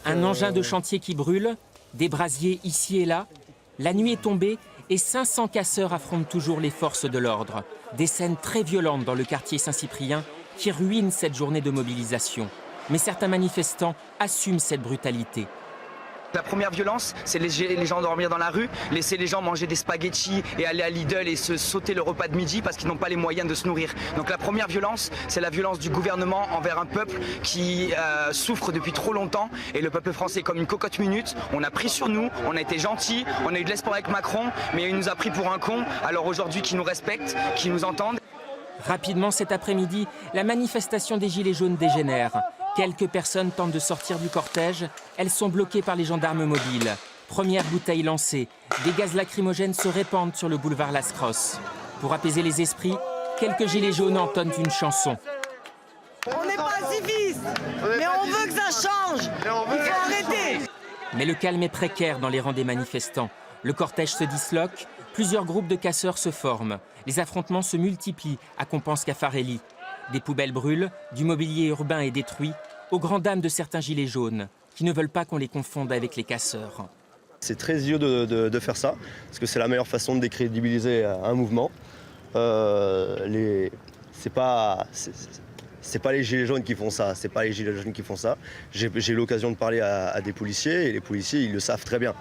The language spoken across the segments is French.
Un engin de chantier qui brûle, des brasiers ici et là. La nuit est tombée et 500 casseurs affrontent toujours les forces de l'ordre. Des scènes très violentes dans le quartier Saint-Cyprien qui ruinent cette journée de mobilisation. Mais certains manifestants assument cette brutalité. La première violence, c'est les gens dormir dans la rue, laisser les gens manger des spaghettis et aller à Lidl et se sauter le repas de midi parce qu'ils n'ont pas les moyens de se nourrir. Donc la première violence, c'est la violence du gouvernement envers un peuple qui souffre depuis trop longtemps. Et le peuple français est comme une cocotte minute. On a pris sur nous, on a été gentils, on a eu de l'espoir avec Macron, mais il nous a pris pour un con. Alors aujourd'hui, qu'ils nous respectent, qu'ils nous entendent. Rapidement cet après-midi, la manifestation des Gilets jaunes dégénère. Quelques personnes tentent de sortir du cortège. Elles sont bloquées par les gendarmes mobiles. Première bouteille lancée. Des gaz lacrymogènes se répandent sur le boulevard Las-Crosses. Pour apaiser les esprits, quelques Gilets jaunes entonnent une chanson. On n'est pas civistes, mais on veut que ça change. Il faut arrêter. Mais le calme est précaire dans les rangs des manifestants. Le cortège se disloque. Plusieurs groupes de casseurs se forment. Les affrontements se multiplient, à Compense Caffarelli. Des poubelles brûlent, du mobilier urbain est détruit, aux grandes dames de certains gilets jaunes, qui ne veulent pas qu'on les confonde avec les casseurs. C'est très idiot de faire ça, parce que c'est la meilleure façon de décrédibiliser un mouvement. C'est pas les gilets jaunes qui font ça, c'est pas les gilets jaunes qui font ça. J'ai eu l'occasion de parler à des policiers, et les policiers, ils le savent très bien.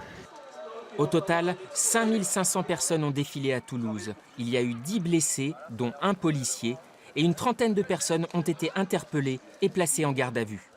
Au total, 5500 personnes ont défilé à Toulouse. Il y a eu 10 blessés, dont un policier, et une trentaine de personnes ont été interpellées et placées en garde à vue.